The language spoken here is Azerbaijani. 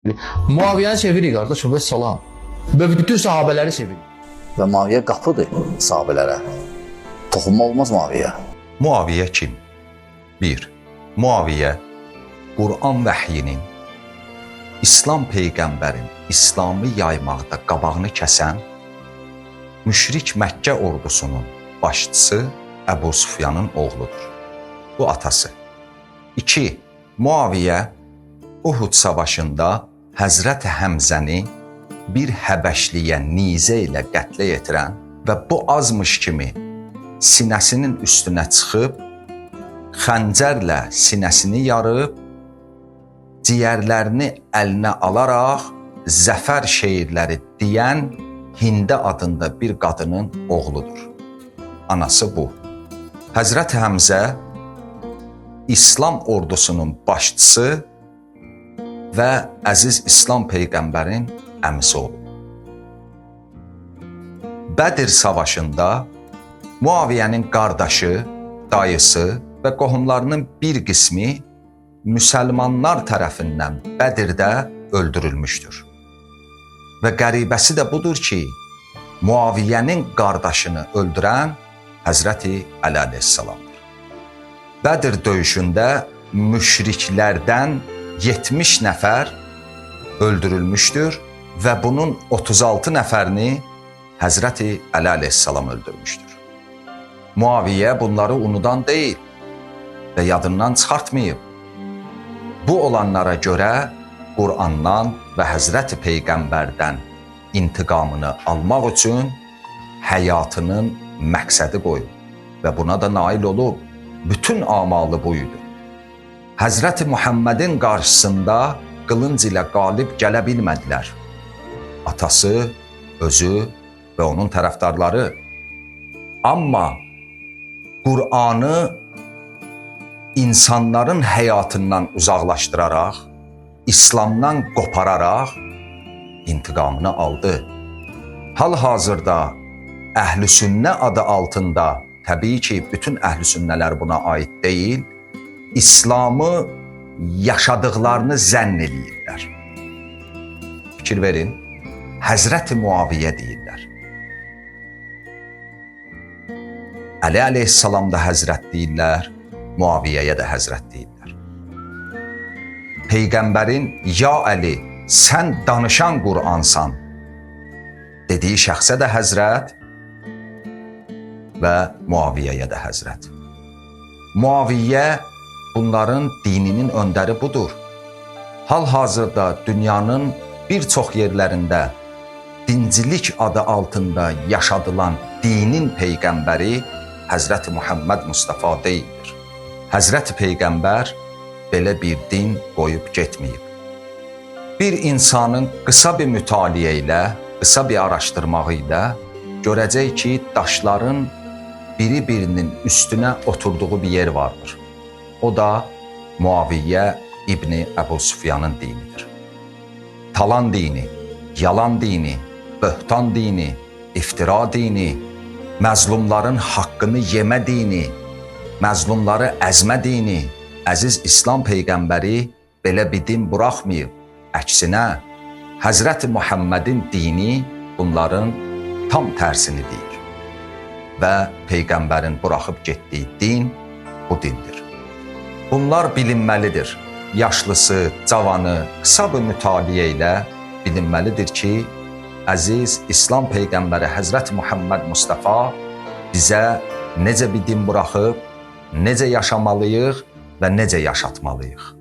Muaviyyəni sevirik qardaş, və salam. Və bütün sahabələri sevirik. Və Muaviyyə qapıdır sahabələrə. Toxunma olmaz Muaviyyə. Muaviyyə kim? 1. Muaviyyə Quran vəhyinin, İslam Peyğəmbərin İslamı yaymaqda qabağını kəsən, müşrik Məkkə ordusunun başçısı Əbu Sufyanın oğludur. Bu atası. 2. Muaviyyə Uhud savaşında Həzrət Həmzəni bir Həbəşliyə nizə ilə qətlə yetirən və bu azmış kimi sinəsinin üstünə çıxıb, xəncərlə sinəsini yarıb, ciyərlərini əlinə alaraq zəfər şeirləri deyən Hində adında bir qadının oğludur. Anası bu. Həzrət Həmzə İslam ordusunun başçısı və əziz İslam Peyğəmbərin əmisi olub. Bədir savaşında Muaviyyənin qardaşı, dayısı və qohumlarının bir qismi müsəlmanlar tərəfindən Bədirdə öldürülmüşdür. Və qəribəsi də budur ki, Muaviyyənin qardaşını öldürən Həzrəti Əli əleyhissalamdır. Bədir döyüşündə müşriklərdən 70 nəfər öldürülmüşdür və bunun 36 nəfərini Həzrəti Əli əleyhissalam öldürmüşdür. Muaviyyə bunları unudan deyil və yadından çıxartmayıb. Bu olanlara görə Qurandan və Həzrəti Peyğəmbərdən intiqamını almaq üçün həyatının məqsədi qoyub və buna da nail olub. Bütün amalı buydu. Həzrəti Muhammedin qarşısında qılınc ilə qalib gələ bilmədilər. Atası, özü və onun tərəfdarları. Amma Qur'anı insanların həyatından uzaqlaşdıraraq, İslamdan qopararaq intiqamını aldı. Hal-hazırda Əhl-i-Sünnə adı altında, təbii ki, bütün Əhl-i-Sünnələr buna aid deyil, İslamı yaşadıqlarını zənn edirlər. Fikir verin, Həzrəti Muaviyyə deyirlər. Əli əleyhissalam da Həzrət deyirlər, Muaviyyəyə də Həzrət deyirlər. Peyğəmbərin, ya Əli, sən danışan Qur'ansan dediyi şəxsə də Həzrət və Muaviyyəyə də Həzrət. Muaviyyə bunların dininin öndəri budur. Hal-hazırda dünyanın bir çox yerlərində dincilik adı altında yaşadılan dinin Peyğəmbəri Həzrəti Muhammed Mustafa deyildir. Həzrəti Peyğəmbər belə bir din qoyub getməyib. Bir insanın qısa bir mütaliə ilə, qısa bir araşdırmağı ilə görəcək ki, daşların biri-birinin üstünə oturduğu bir yer vardır. O da Muaviyyə İbni Əbu Sufyanın dinidir. Talan dini, yalan dini, böhtan dini, iftira dini, məzlumların haqqını yemə dini, məzlumları əzmə dini, əziz İslam Peyğəmbəri belə bir din buraxmayıb. Əksinə, Həzrəti Muhammedin dini bunların tam tərsini deyir. Və Peyğəmbərin buraxıb getdiyi din bu dindir. Bunlar bilinməlidir. Yaşlısı, cavanı, qısa bir mütaliə ilə bilinməlidir ki, əziz İslam Peyğəmbəri Həzrəti Muhammed Mustafa bizə necə bir din buraxıb, necə yaşamalıyıq və necə yaşatmalıyıq.